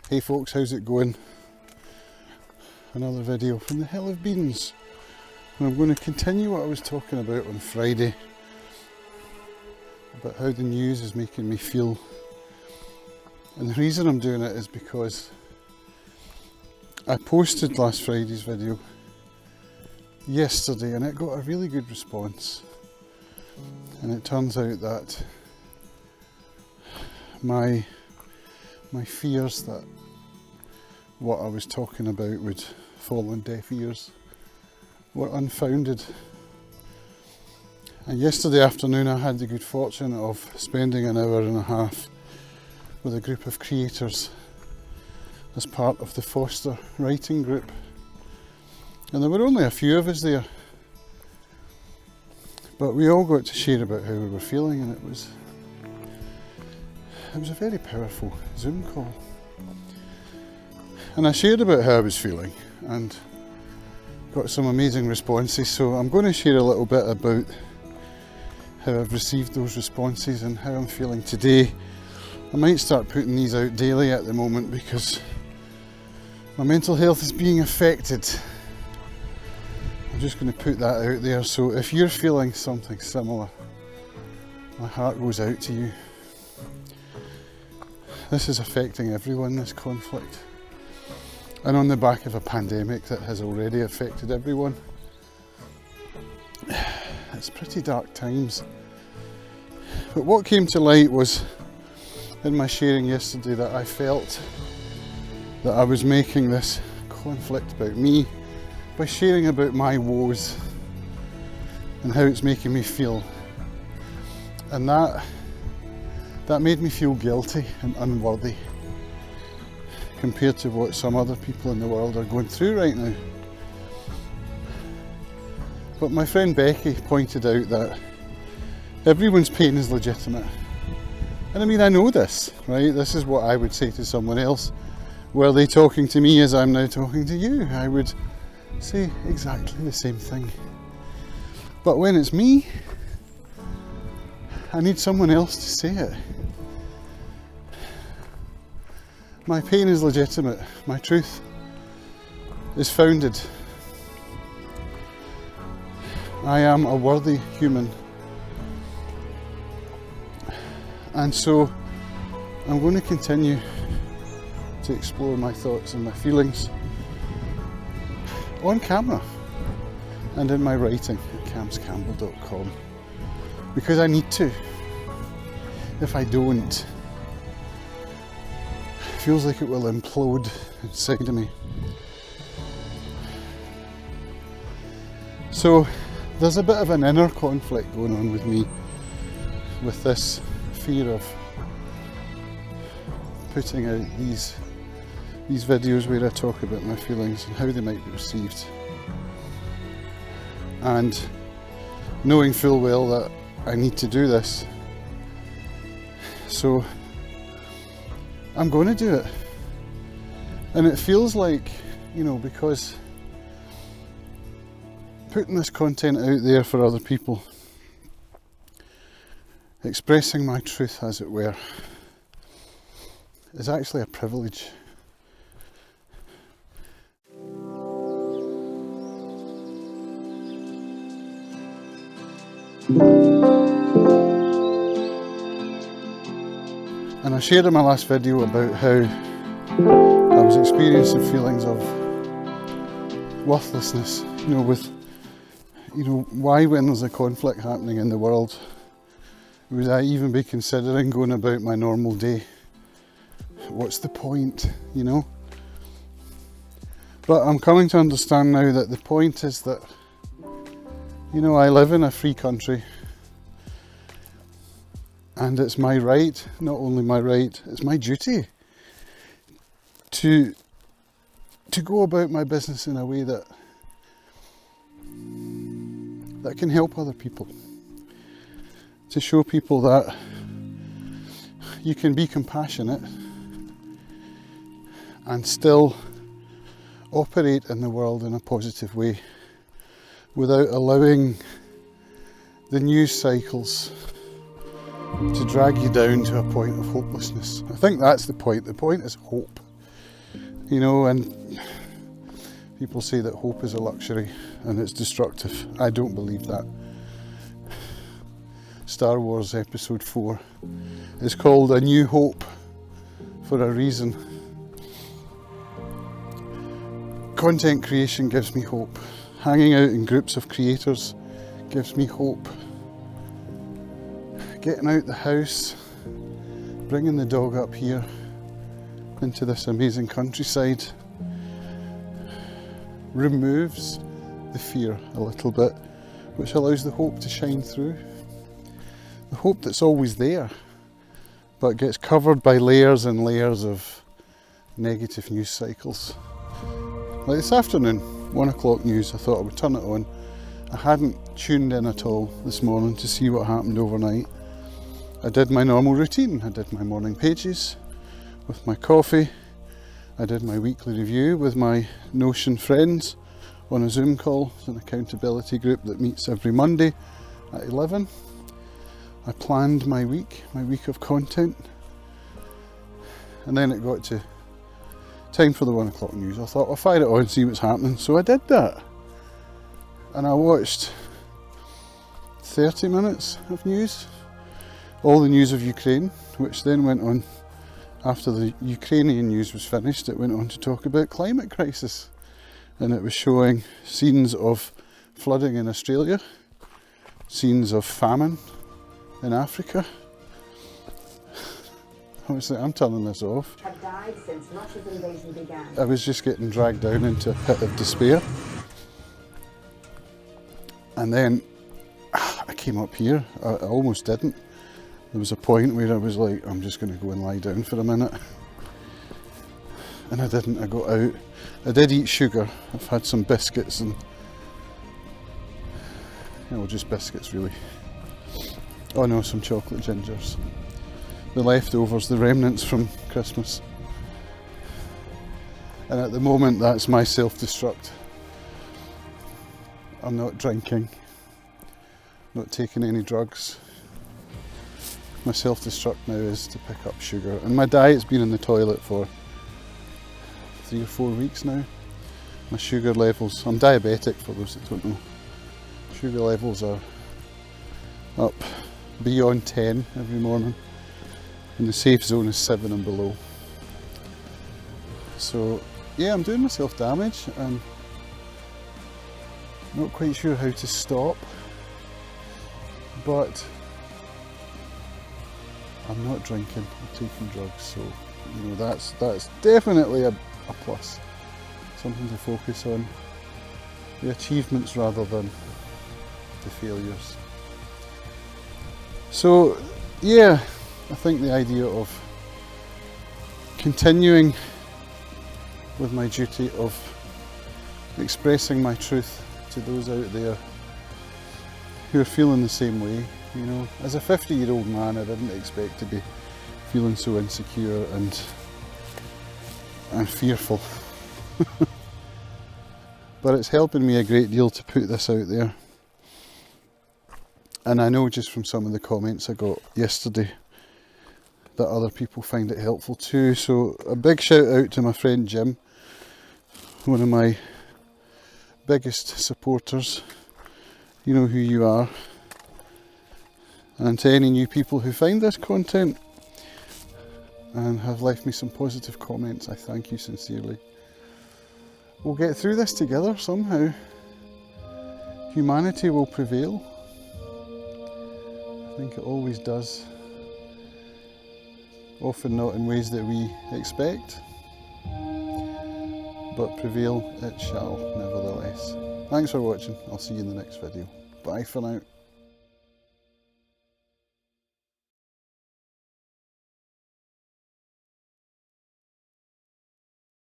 Hey folks, how's it going? Another video from the Hill of Beans. And I'm going to continue what I was talking about on Friday, about how the news is making me feel. And the reason I'm doing it is because I posted last Friday's video yesterday and it got a really good response. And it turns out that my fears that what I was talking about would fall on deaf ears were unfounded. And yesterday afternoon I had the good fortune of spending an hour and a half with a group of creators as part of the Foster writing group. And there were only a few of us there, but we all got to share about how we were feeling, and it was a very powerful Zoom call. And I shared about how I was feeling and got some amazing responses, so I'm going to share a little bit about how I've received those responses and how I'm feeling today. I might start putting these out daily at the moment because my mental health is being affected. I'm just going to put that out there, so if you're feeling something similar, my heart goes out to you. This is affecting everyone, this conflict. And on the back of a pandemic that has already affected everyone. It's pretty dark times. But what came to light was, in my sharing yesterday, that I felt that I was making this conflict about me by sharing about my woes and how it's making me feel. And that made me feel guilty and unworthy compared to what some other people in the world are going through right now. But my friend Becky pointed out that everyone's pain is legitimate. And I mean, I know this, right? This is what I would say to someone else. Were they talking to me as I'm now talking to you? I would say exactly the same thing. But when it's me, I need someone else to say it. My pain is legitimate. My truth is founded. I am a worthy human. And so I'm going to continue to explore my thoughts and my feelings on camera and in my writing at camscampbell.com, because I need to. If I don't, it feels like it will implode inside of me. So there's a bit of an inner conflict going on with me with this fear of putting out these videos where I talk about my feelings and how they might be received, and knowing full well that I need to do this. So I'm going to do it. And it feels like, you know, because putting this content out there for other people, expressing my truth as it were, is actually a privilege. And I shared in my last video about how I was experiencing feelings of worthlessness, why, when there's a conflict happening in the world, would I even be considering going about my normal day? What's the point, you know? But I'm coming to understand now that the point is that, I live in a free country, and it's my right, not only my right, it's my duty to go about my business in a way that can help other people, to show people that you can be compassionate and still operate in the world in a positive way without allowing the news cycles to drag you down to a point of hopelessness. I think that's the point. The point is hope. You know, and people say that hope is a luxury and it's destructive. I don't believe that. Star Wars Episode 4 is called A New Hope for a reason. Content creation gives me hope. Hanging out in groups of creators gives me hope. Getting out the house, bringing the dog up here into this amazing countryside removes the fear a little bit, which allows the hope to shine through. The hope that's always there, but gets covered by layers and layers of negative news cycles. Like this afternoon, 1 o'clock news, I thought I would turn it on. I hadn't tuned in at all this morning to see what happened overnight. I did my normal routine. I did my morning pages with my coffee. I did my weekly review with my Notion friends on a Zoom call. It's an accountability group that meets every Monday at 11. I planned my week of content. And then it got to time for the 1 o'clock news. I thought I'll fire it on and see what's happening. So I did that. And I watched 30 minutes of news. All the news of Ukraine, which then went on, after the Ukrainian news was finished, it went on to talk about climate crisis. And it was showing scenes of flooding in Australia, scenes of famine in Africa. Obviously, I'm turning this off. Have died since Russia's invasion began. I was just getting dragged down into a pit of despair. And then I came up here. I almost didn't. There was a point where I was like, I'm just going to go and lie down for a minute. And I didn't. I got out. I did eat sugar. I've had some biscuits and, well, just biscuits really. Oh no, some chocolate gingers. The leftovers, the remnants from Christmas. And at the moment, that's my self-destruct. I'm not drinking, not taking any drugs. My self-destruct now is to pick up sugar. And my diet's been in the toilet for 3 or 4 weeks now. My sugar levels, I'm diabetic for those that don't know. Sugar levels are up beyond 10 every morning. And the safe zone is 7 and below. So yeah, I'm doing myself damage and not quite sure how to stop, but I'm not drinking or taking drugs, so you know that's definitely a plus. Something to focus on. The achievements rather than the failures. So yeah, I think the idea of continuing with my duty of expressing my truth to those out there who are feeling the same way. You know, as a 50-year-old man, I didn't expect to be feeling so insecure and fearful. But it's helping me a great deal to put this out there. And I know just from some of the comments I got yesterday that other people find it helpful too. So a big shout out to my friend Jim, one of my biggest supporters. You know who you are. And to any new people who find this content and have left me some positive comments, I thank you sincerely. We'll get through this together somehow. Humanity will prevail. I think it always does. Often not in ways that we expect, but prevail it shall nevertheless. Thanks for watching. I'll see you in the next video. Bye for now.